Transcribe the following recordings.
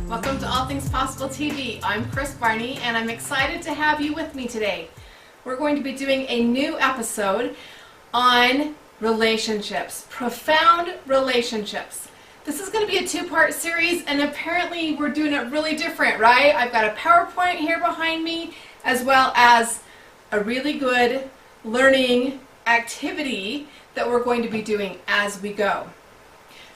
Welcome to All Things Possible TV. I'm Kris Barney and I'm excited to have you with me today. We're going to be doing a new episode on relationships, profound relationships. This is going to be a two-part series and apparently we're doing it really different, right? I've got a PowerPoint here behind me as well as a really good learning activity that we're going to be doing as we go.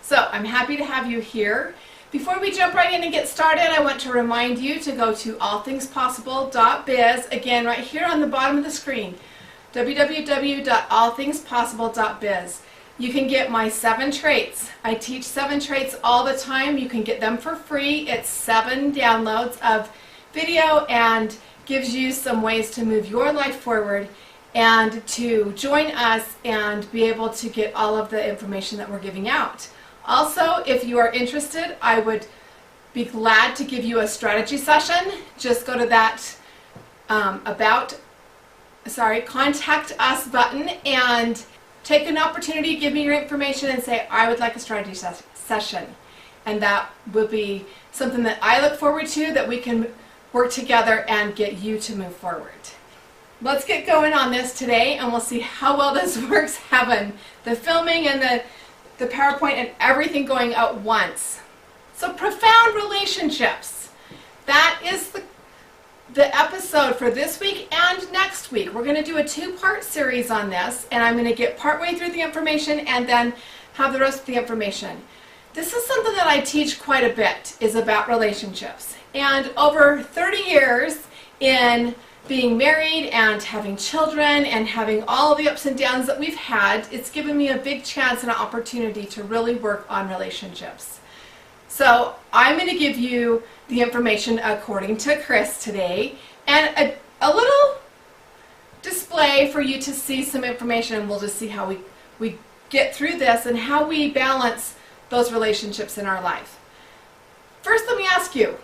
So I'm happy to have you here. Before we jump right in and get started, I want to remind you to go to allthingspossible.biz, again right here on the bottom of the screen, www.allthingspossible.biz. You can get my 7 traits. I teach 7 traits all the time. You can get them for free. It's 7 downloads of video and gives you some ways to move your life forward and to join us and be able to get all of the information that we're giving out. Also, if you are interested, I would be glad to give you a strategy session. Just go to that contact us button and take an opportunity, give me your information and say, I would like a strategy session. And that will be something that I look forward to, that we can work together and get you to move forward. Let's get going on this today and we'll see how well this works, having the filming and the PowerPoint and everything going at once. So profound relationships. That is the episode for this week and next week. We're going to do a 2-part series on this and I'm going to get partway through the information and then have the rest of the information. This is something that I teach quite a bit, is about relationships. And over 30 years in being married and having children and having all of the ups and downs that we've had, it's given me a big chance and an opportunity to really work on relationships. So I'm going to give you the information according to Kris today and a little display for you to see some information, and we'll just see how we get through this and how we balance those relationships in our life. First, let me ask you,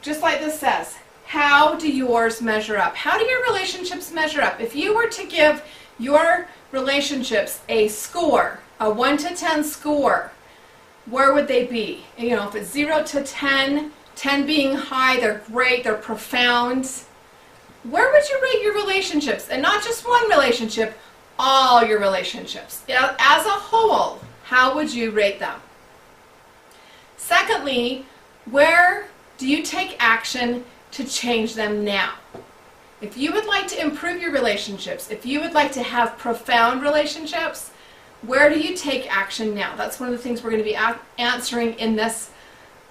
just like this says, how do yours measure up? How do your relationships measure up? If you were to give your relationships a score, a 1 to 10 score, where would they be? You know, if it's 0 to 10, 10 being high, they're great, they're profound. Where would you rate your relationships? And not just one relationship, all your relationships. As a whole, how would you rate them? Secondly, where do you take action to change them now? If you would like to improve your relationships, if you would like to have profound relationships, where do you take action now? That's one of the things we're going to be answering in this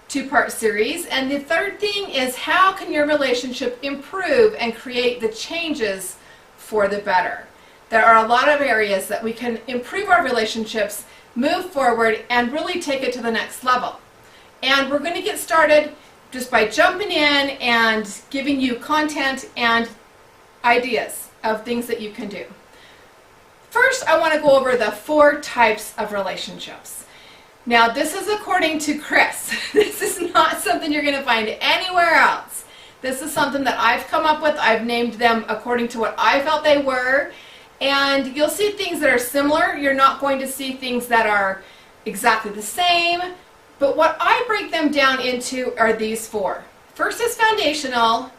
2-part series. And the third thing is, how can your relationship improve and create the changes for the better? There are a lot of areas that we can improve our relationships, move forward, and really take it to the next level. And we're going to get started just by jumping in and giving you content and ideas of things that you can do. First, I want to go over the 4 types of relationships. Now, this is according to Kris. This is not something you're going to find anywhere else. This is something that I've come up with. I've named them according to what I felt they were. And you'll see things that are similar. You're not going to see things that are exactly the same. But what I break them down into are these 4. First is foundational,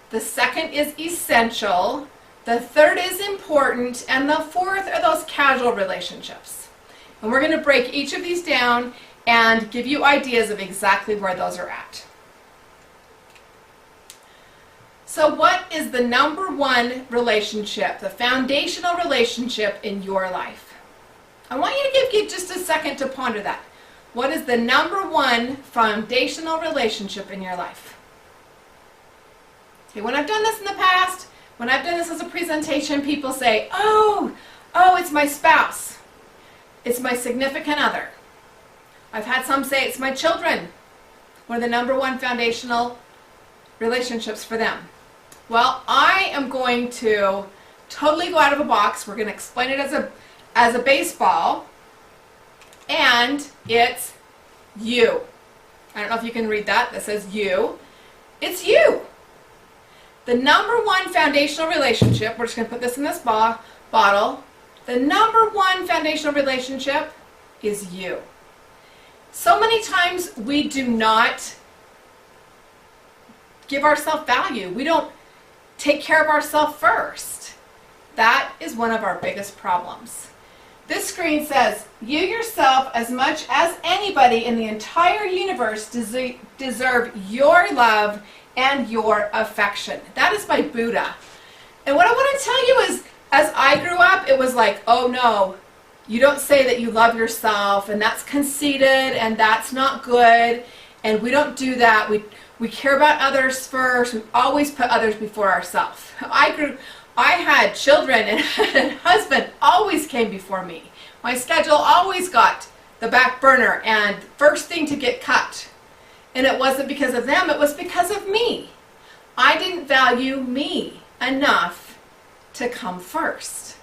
the second is essential, the third is important, and the fourth are those casual relationships. And we're going to break each of these down and give you ideas of exactly where those are at. So what is the number 1 relationship, the foundational relationship in your life? I want you to give just a second to ponder that. What is the number 1 foundational relationship in your life? Okay, when I've done this in the past, when I've done this as a presentation, people say, oh, it's my spouse. It's my significant other. I've had some say it's my children. One of the number 1 foundational relationships for them? Well, I am going to totally go out of the box. We're going to explain it as a baseball, and it's you. I don't know if you can read that. That says you. It's you. The number one foundational relationship, we're just going to put this in this bottle. The number one foundational relationship is you. So many times we do not give ourselves value. We don't take care of ourselves first. That is one of our biggest problems. This screen says, you yourself, as much as anybody in the entire universe, deserve your love and your affection. That is by Buddha. And what I want to tell you is, as I grew up, it was like, oh no, you don't say that you love yourself, and that's conceited, and that's not good, and we don't do that. We care about others first. We always put others before ourselves. I had children, and a husband always came before me. My schedule always got the back burner and first thing to get cut. And it wasn't because of them, it was because of me. I didn't value me enough to come first.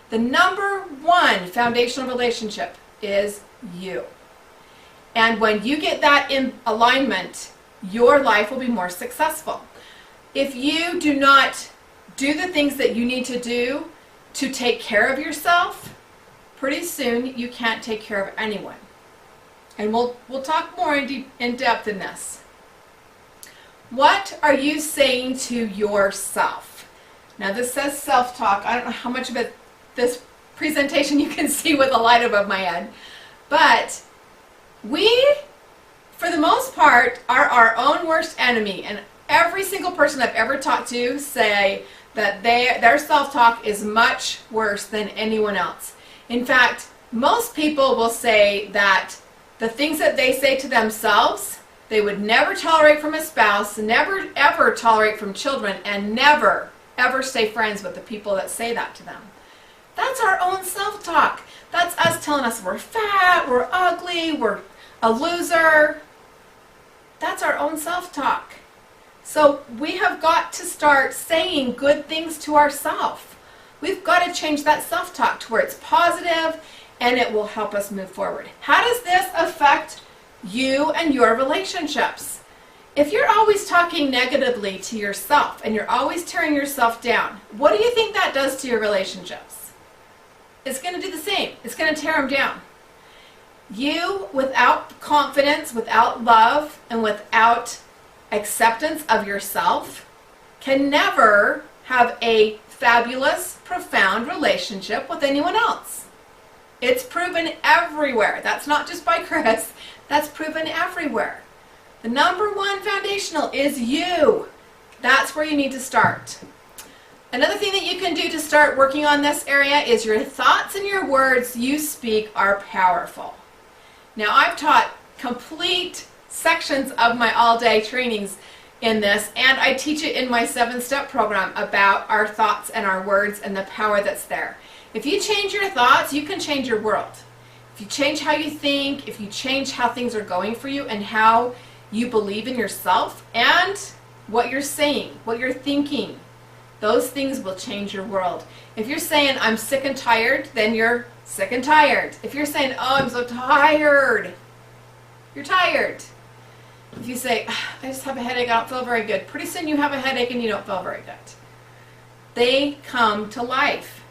The number one foundational relationship is you. And when you get that in alignment, your life will be more successful. If you do not do the things that you need to do to take care of yourself, pretty soon you can't take care of anyone. And we'll talk more in depth in this. What are you saying to yourself? Now this says self-talk. I don't know how much of this presentation you can see with the light above my head. But we, for the most part, are our own worst enemy. And every single person I've ever talked to say that their self-talk is much worse than anyone else. In fact, most people will say that the things that they say to themselves, they would never tolerate from a spouse, never ever tolerate from children, and never ever stay friends with the people that say that to them. That's our own self-talk. That's us telling us we're fat, we're ugly, we're a loser. That's our own self-talk. So we have got to start saying good things to ourselves. We've got to change that self-talk to where it's positive, and it will help us move forward. How does this affect you and your relationships? If you're always talking negatively to yourself and you're always tearing yourself down, what do you think that does to your relationships? It's going to do the same. It's going to tear them down. You, without confidence, without love, and without acceptance of yourself, can never have a fabulous, profound relationship with anyone else. It's proven everywhere. That's not just by Kris. That's proven everywhere. The number one foundational is you. That's where you need to start. Another thing that you can do to start working on this area is your thoughts and your words you speak are powerful. Now, I've taught complete sections of my all-day trainings in this, and I teach it in my 7-step program about our thoughts and our words and the power that's there. If you change your thoughts, you can change your world. If you change how you think, if you change how things are going for you and how you believe in yourself and what you're saying, what you're thinking, those things will change your world. If you're saying, I'm sick and tired, then you're sick and tired. If you're saying, oh, I'm so tired, you're tired. If you say, I just have a headache, I don't feel very good, pretty soon you have a headache and you don't feel very good. They come to life.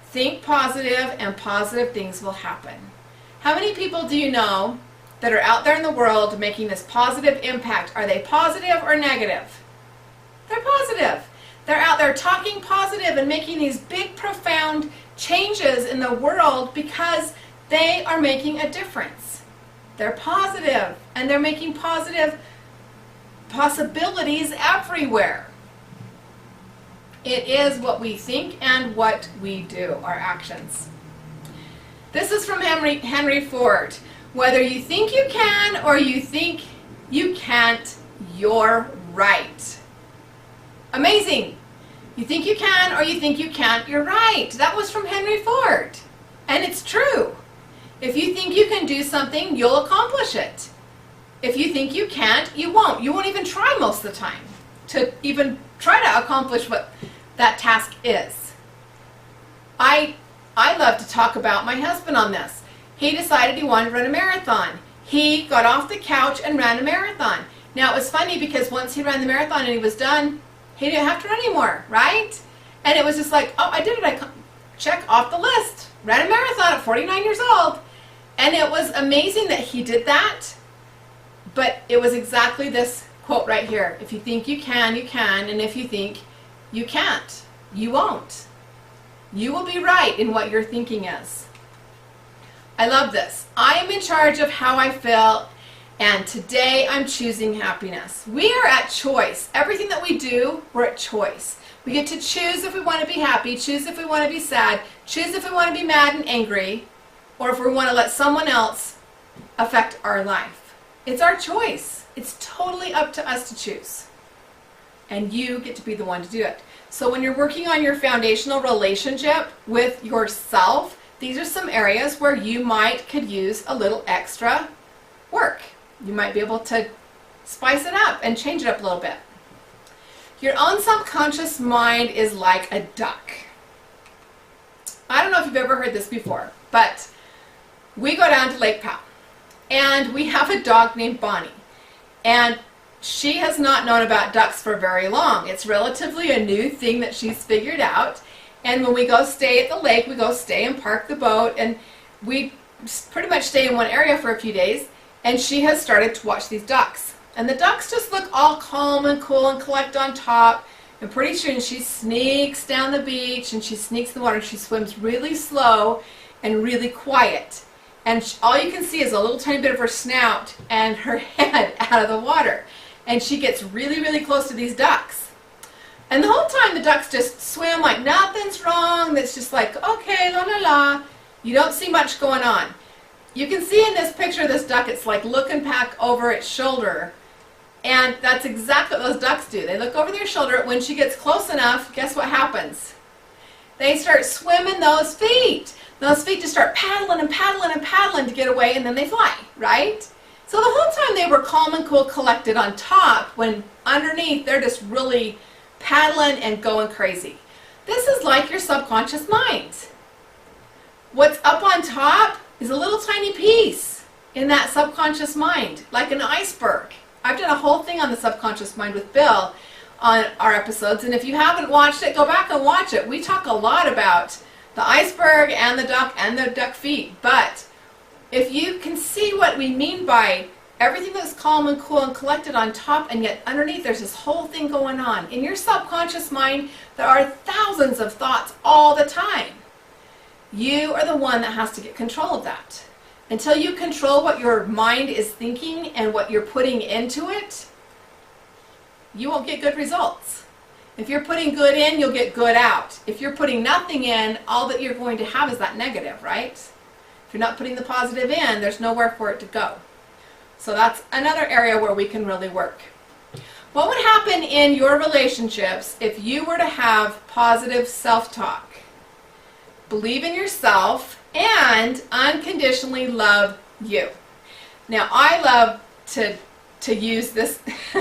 Think positive and positive things will happen. How many people do you know that are out there in the world making this positive impact? Are they positive or negative? They're positive. They're out there talking positive and making these big, profound changes in the world because they are making a difference. They're positive, and they're making positive possibilities everywhere. It is what we think and what we do, our actions. This is from Henry Ford. Whether you think you can or you think you can't, you're right. Amazing. You think you can or you think you can't, you're right. That was from Henry Ford. And it's true. If you think you can do something, you'll accomplish it. If you think you can't, you won't. You won't even try most of the time. to even try to accomplish what that task is. I love to talk about my husband on this. He decided he wanted to run a marathon. He got off the couch and ran a marathon. Now, it was funny because once he ran the marathon and he was done, he didn't have to run anymore, right? And it was just like, oh, I did it. I check off the list. Ran a marathon at 49 years old. And it was amazing that he did that. But it was exactly this quote right here. If you think you can, you can. And if you think you can't, you won't. You will be right in what your thinking is. I love this. I am in charge of how I feel, and today I'm choosing happiness. We are at choice. Everything that we do, we're at choice. We get to choose if we want to be happy, choose if we want to be sad, choose if we want to be mad and angry, or if we want to let someone else affect our life. It's our choice. It's totally up to us to choose. And you get to be the one to do it. So when you're working on your foundational relationship with yourself, these are some areas where you could use a little extra work. You might be able to spice it up and change it up a little bit. Your own subconscious mind is like a duck. I don't know if you've ever heard this before, but we go down to Lake Powell, and we have a dog named Barney. And she has not known about ducks for very long. It's relatively a new thing that she's figured out. And when we go stay at the lake, we go stay and park the boat, and we pretty much stay in one area for a few days, and she has started to watch these ducks. And the ducks just look all calm and cool and collect on top, and pretty soon she sneaks down the beach, and she sneaks in the water, and she swims really slow and really quiet. And all you can see is a little tiny bit of her snout and her head out of the water. And she gets really, really close to these ducks. And the whole time the ducks just swim like nothing's wrong. It's just like, okay, la la la. You don't see much going on. You can see in this picture of this duck, it's like looking back over its shoulder. And that's exactly what those ducks do. They look over their shoulder. When she gets close enough, guess what happens? They start swimming those feet. Those feet just start paddling and paddling and paddling to get away, and then they fly, right? So the whole time they were calm and cool, collected on top, when underneath they're just really paddling and going crazy. This is like your subconscious mind. What's up on top is a little tiny piece in that subconscious mind, like an iceberg. I've done a whole thing on the subconscious mind with Bill on our episodes, and if you haven't watched it, go back and watch it. We talk a lot about the iceberg and the duck feet, but if you can see what we mean by everything that's calm and cool and collected on top, and yet underneath there's this whole thing going on. In your subconscious mind, there are thousands of thoughts all the time. You are the one that has to get control of that. Until you control what your mind is thinking and what you're putting into it, you won't get good results. If you're putting good in, you'll get good out. If you're putting nothing in, all that you're going to have is that negative, right? If you're not putting the positive in, there's nowhere for it to go. So that's another area where we can really work. What would happen in your relationships if you were to have positive self-talk? Believe in yourself and unconditionally love you. Now, I love to use this,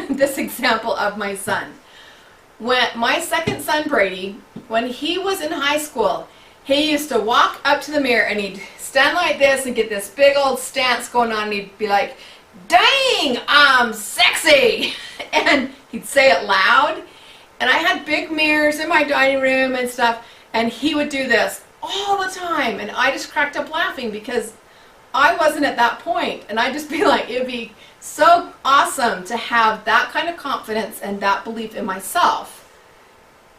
this example of my son. When my second son, Brady, when he was in high school, he used to walk up to the mirror and he'd stand like this and get this big old stance going on, and he'd be like, "Dang, I'm sexy!" And he'd say it loud. And I had big mirrors in my dining room and stuff, and he would do this all the time. And I just cracked up laughing because I wasn't at that point. And I'd just be like, it'd be so awesome to have that kind of confidence and that belief in myself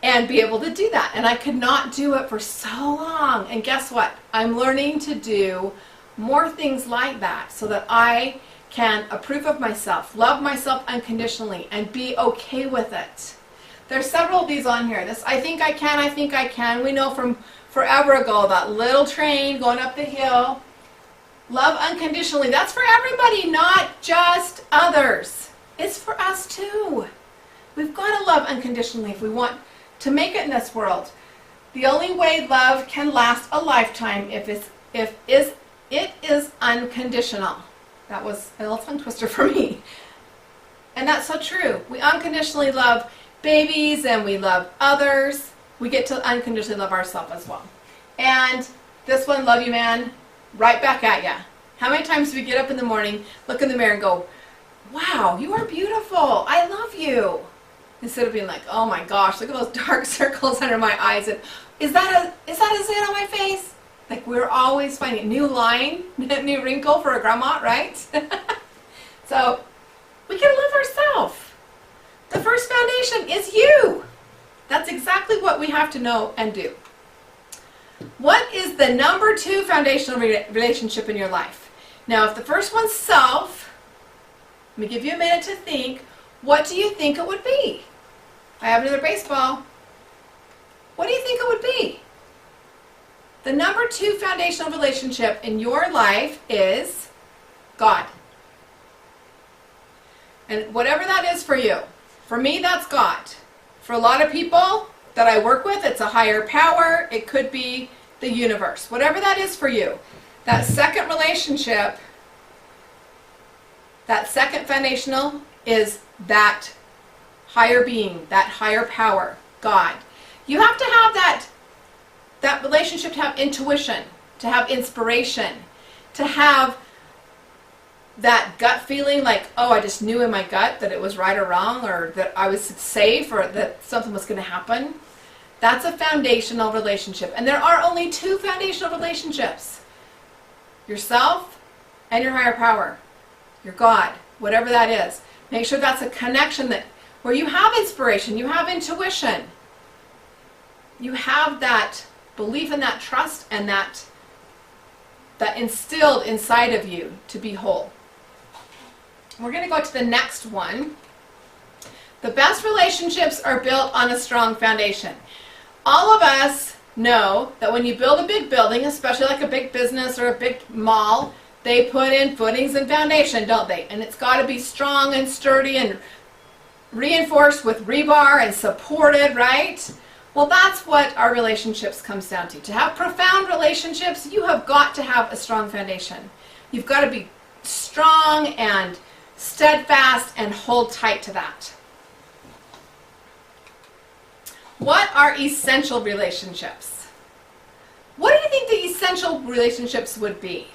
and be able to do that. And I could not do it for so long. And guess what? I'm learning to do more things like that so that I can approve of myself, love myself unconditionally, and be okay with it. There's several of these on here. This, I think I can, I think I can. We know from forever ago, that little train going up the hill. Love unconditionally. That's for everybody, not just others. It's for us too. We've got to love unconditionally if we want to make it in this world. The only way love can last a lifetime if it is unconditional. That was a little tongue twister for me. And that's so true. We unconditionally love babies and we love others. We get to unconditionally love ourselves as well. And this one, love you, man, right back at ya. How many times do we get up in the morning, look in the mirror and go, wow, you are beautiful. I love you. Instead of being like, oh my gosh, look at those dark circles under my eyes. And is that a zit on my face? Like, we're always finding a new line, new wrinkle for a grandma, right? So we can love ourselves. The first foundation is you. That's exactly what we have to know and do. What is the number 2 foundational relationship in your life? Now, if the first one's self, let me give you a minute to think. What do you think it would be? I have another baseball. What do you think it would be? The number 2 foundational relationship in your life is God. And whatever that is for you. For me, that's God. For a lot of people that I work with, it's a higher power. It could be the universe. Whatever that is for you. That second relationship, that second foundational is that higher being, that higher power, God. You have to have that relationship to have intuition, to have inspiration, to have that gut feeling like, oh, I just knew in my gut that it was right or wrong, or that I was safe, or that something was going to happen. That's a foundational relationship. And there are only 2 foundational relationships. Yourself and your higher power. Your God, whatever that is. Make sure that's a connection where you have inspiration, you have intuition. You have that belief and that trust and that instilled inside of you to be whole. We're going to go to the next one. The best relationships are built on a strong foundation. All of us know that when you build a big building, especially like a big business or a big mall, they put in footings and foundation, don't they? And it's got to be strong and sturdy and reinforced with rebar and supported, right? Well, that's what our relationships comes down to. To have profound relationships, you have got to have a strong foundation. You've got to be strong and steadfast and hold tight to that. What are essential relationships? What do you think the essential relationships would be?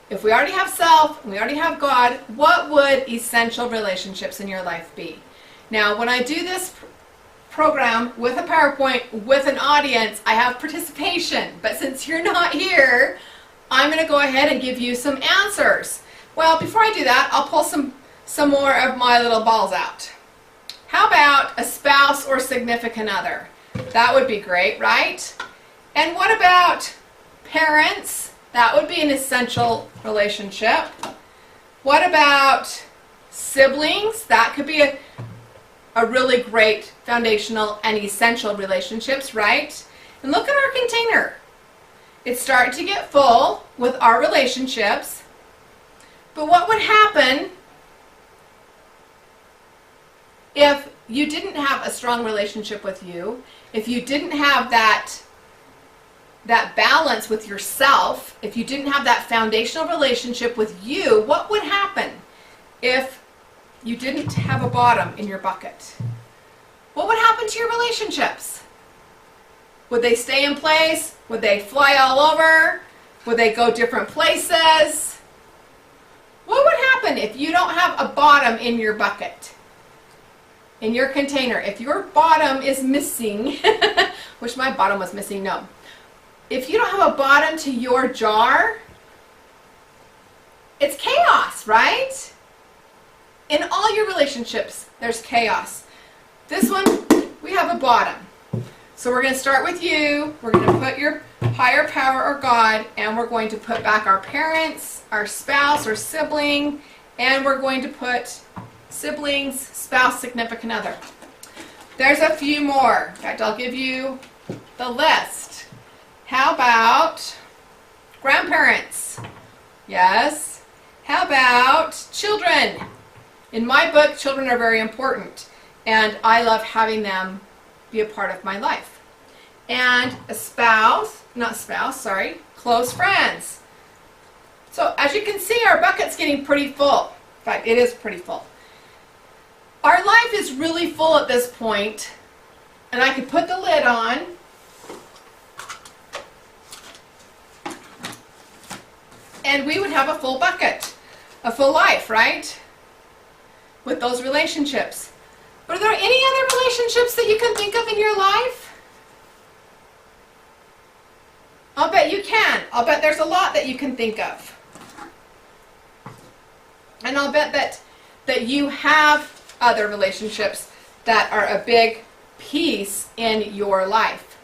If we already have self, and we already have God, what would essential relationships in your life be? Now, when I do this program with a PowerPoint, with an audience, I have participation. But since you're not here, I'm going to go ahead and give you some answers. Well, before I do that, I'll pull some more of my little balls out. How about a spouse or significant other? That would be great, right? And what about parents? That would be an essential relationship. What about siblings? That could be a really great foundational and essential relationships, right? And look at our container. It's starting to get full with our relationships. But what would happen if you didn't have a strong relationship with you, if you didn't have that balance with yourself, if you didn't have that foundational relationship with you, what would happen if you didn't have a bottom in your bucket? What would happen to your relationships? Would they stay in place? Would they fly all over? Would they go different places? What would happen if you don't have a bottom in your bucket? In your container, if your bottom is missing, wish my bottom was missing, no. If you don't have a bottom to your jar, it's chaos, right? In all your relationships, there's chaos. This one, we have a bottom. So we're going to start with you. We're going to put your higher power or God, and we're going to put back our parents, our spouse or sibling, and we're going to put siblings, spouse, significant other. There's a few more. In fact, I'll give you the list. How about grandparents? Yes. How about children? In my book, children are very important, and I love having them be a part of my life. And a close friends. So as you can see, our bucket's getting pretty full. In fact, it is pretty full. life is really full at this point, and I could put the lid on, and we would have a full bucket, a full life, right? With those relationships. But are there any other relationships that you can think of in your life? I'll bet you can. I'll bet there's a lot that you can think of. And I'll bet that you have other relationships that are a big piece in your life.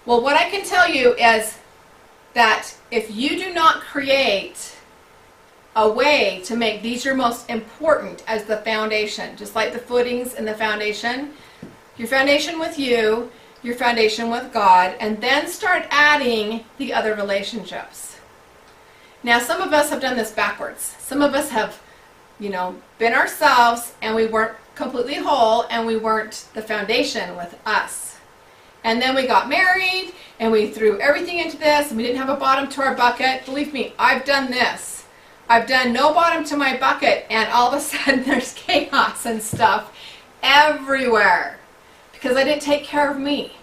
Well, what I can tell you is that if you do not create a way to make these your most important as the foundation, just like the footings and the foundation, your foundation with you, your foundation with God, and then start adding the other relationships. Now, some of us have done this backwards. Some of us have, been ourselves, and we weren't completely whole, and we weren't the foundation with us. And then we got married, and we threw everything into this, and we didn't have a bottom to our bucket. Believe me, I've done this. I've done no bottom to my bucket, and all of a sudden there's chaos and stuff everywhere because I didn't take care of me.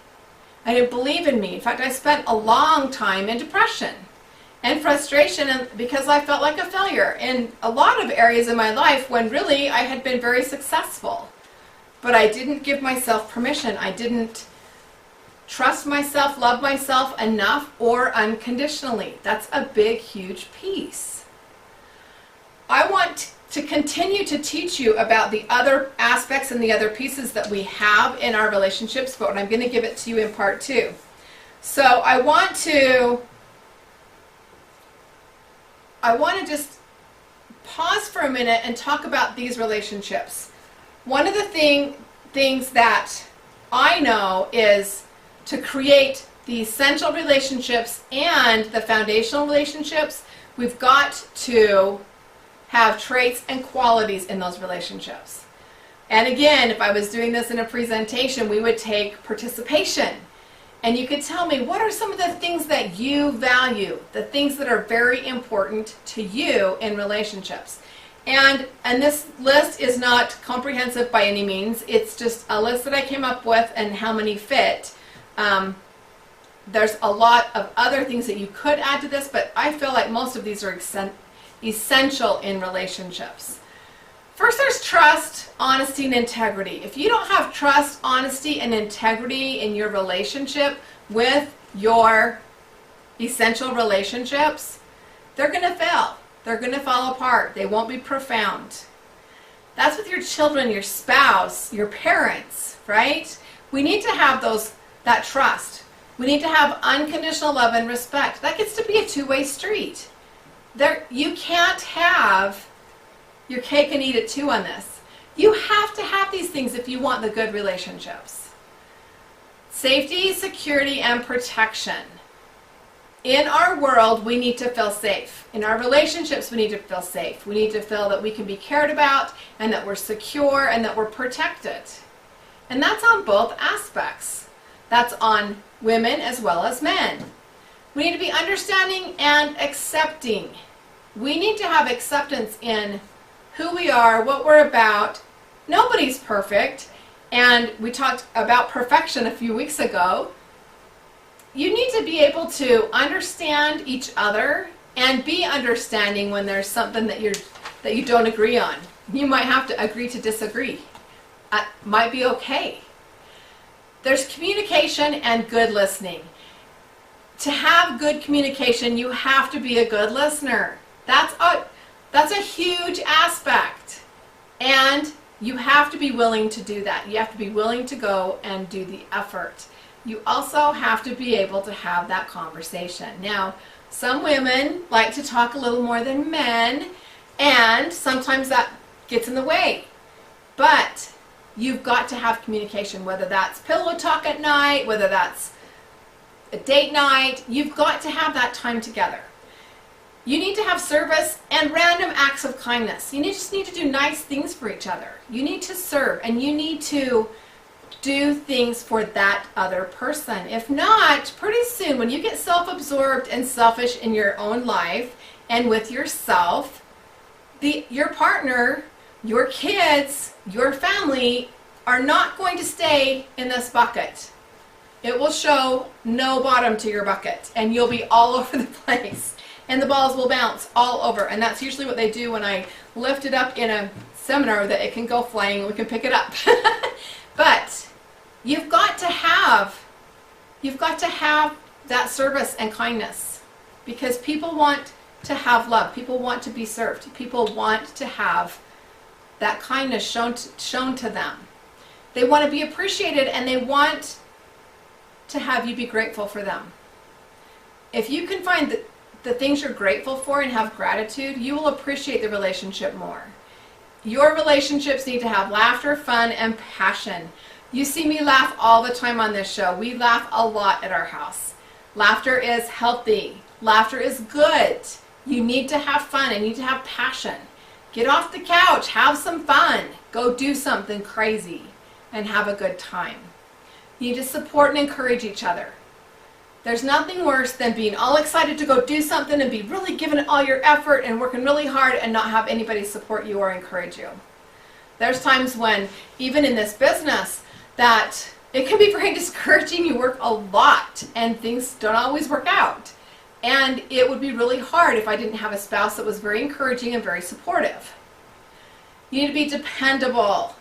I didn't believe in me. In fact, I spent a long time in depression and frustration because I felt like a failure in a lot of areas in my life when really I had been very successful. But I didn't give myself permission. I didn't trust myself, love myself enough or unconditionally. That's a big, huge piece. I want to continue to teach you about the other aspects and the other pieces that we have in our relationships, but I'm going to give it to you in part 2. So I want to just pause for a minute and talk about these relationships. One of the things that I know is to create the essential relationships and the foundational relationships, we've got to have traits and qualities in those relationships. And again, if I was doing this in a presentation, we would take participation. And you could tell me, what are some of the things that you value, the things that are very important to you in relationships? And this list is not comprehensive by any means. It's just a list that I came up with and how many fit. There's a lot of other things that you could add to this, but I feel like most of these are essential in relationships. First, there's trust, honesty, and integrity. If you don't have trust, honesty, and integrity in your relationship with your essential relationships, they're going to fail. They're going to fall apart. They won't be profound. That's with your children, your spouse, your parents, right? We need to have that trust. We need to have unconditional love and respect. That gets to be a two-way street. You can't have your cake and eat it too on this. You have to have these things if you want the good relationships. Safety, security, and protection. In our world, we need to feel safe. In our relationships, we need to feel safe. We need to feel that we can be cared about and that we're secure and that we're protected. And that's on both aspects. That's on women as well as men. We need to be understanding and accepting. We need to have acceptance in who we are, what we're about. Nobody's perfect. And we talked about perfection a few weeks ago. You need to be able to understand each other and be understanding when there's something that you don't agree on. You might have to agree to disagree. Might be okay. There's communication and good listening. To have good communication, you have to be a good listener. That's a huge aspect. And you have to be willing to do that. You have to be willing to go and do the effort. You also have to be able to have that conversation. Now, some women like to talk a little more than men, and sometimes that gets in the way. But you've got to have communication, whether that's pillow talk at night, whether that's a date night. You've got to have that time together. You need to have service and random acts of kindness. You just need to do nice things for each other. You need to serve, and you need to do things for that other person. If not, pretty soon when you get self-absorbed and selfish in your own life and with yourself, your partner your kids, your family are not going to stay in this bucket. It will show no bottom to your bucket, and you'll be all over the place. And the balls will bounce all over. And that's usually what they do when I lift it up in a seminar, that it can go flying and we can pick it up. But you've got to have that service and kindness, because people want to have love. People want to be served. People want to have that kindness shown to them. They want to be appreciated, and they want to have you be grateful for them. If you can find the things you're grateful for and have gratitude, you will appreciate the relationship more. Your relationships need to have laughter, fun, and passion. You see me laugh all the time on this show. We laugh a lot at our house. Laughter is healthy. Laughter is good. You need to have fun and you need to have passion. Get off the couch, have some fun. Go do something crazy and have a good time. You need to support and encourage each other. There's nothing worse than being all excited to go do something and be really giving it all your effort and working really hard and not have anybody support you or encourage you. There's times when, even in this business, that it can be very discouraging. You work a lot and things don't always work out. And it would be really hard if I didn't have a spouse that was very encouraging and very supportive. You need to be dependable.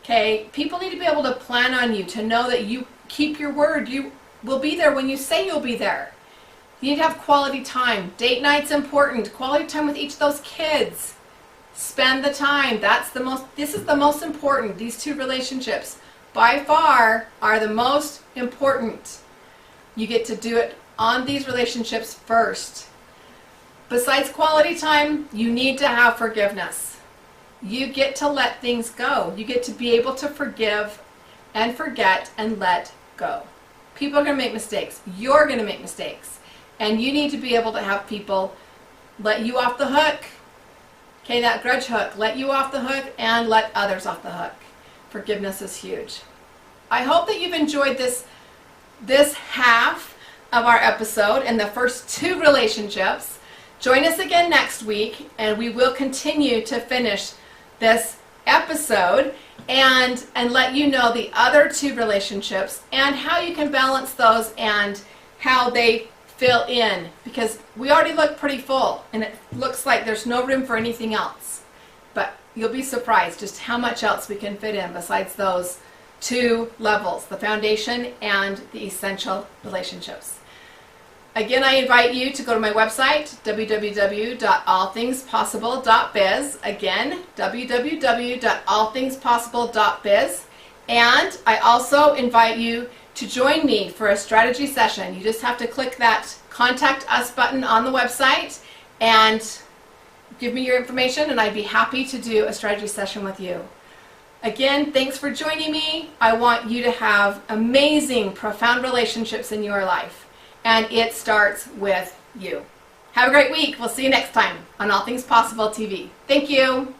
Okay? People need to be able to plan on you, to know that you keep your word. You will be there when you say you'll be there. You need to have quality time. Date night's important. Quality time with each of those kids. Spend the time. This is the most important. These two relationships by far are the most important. You get to do it on these relationships first. Besides quality time, you need to have forgiveness. You get to let things go. You get to be able to forgive and forget and let go. People are going to make mistakes. You're going to make mistakes. And you need to be able to have people let you off the hook. Okay, that grudge hook. Let you off the hook and let others off the hook. Forgiveness is huge. I hope that you've enjoyed this half of our episode and the first two relationships. Join us again next week, and we will continue to finish this episode and let you know the other two relationships and how you can balance those and how they fill in, because we already look pretty full and it looks like there's no room for anything else. But you'll be surprised just how much else we can fit in besides those two levels, the foundation and the essential relationships. Again, I invite you to go to my website, www.allthingspossible.biz. Again, www.allthingspossible.biz. And I also invite you to join me for a strategy session. You just have to click that Contact Us button on the website and give me your information, and I'd be happy to do a strategy session with you. Again, thanks for joining me. I want you to have amazing, profound relationships in your life. And it starts with you. Have a great week. We'll see you next time on All Things Possible TV. Thank you.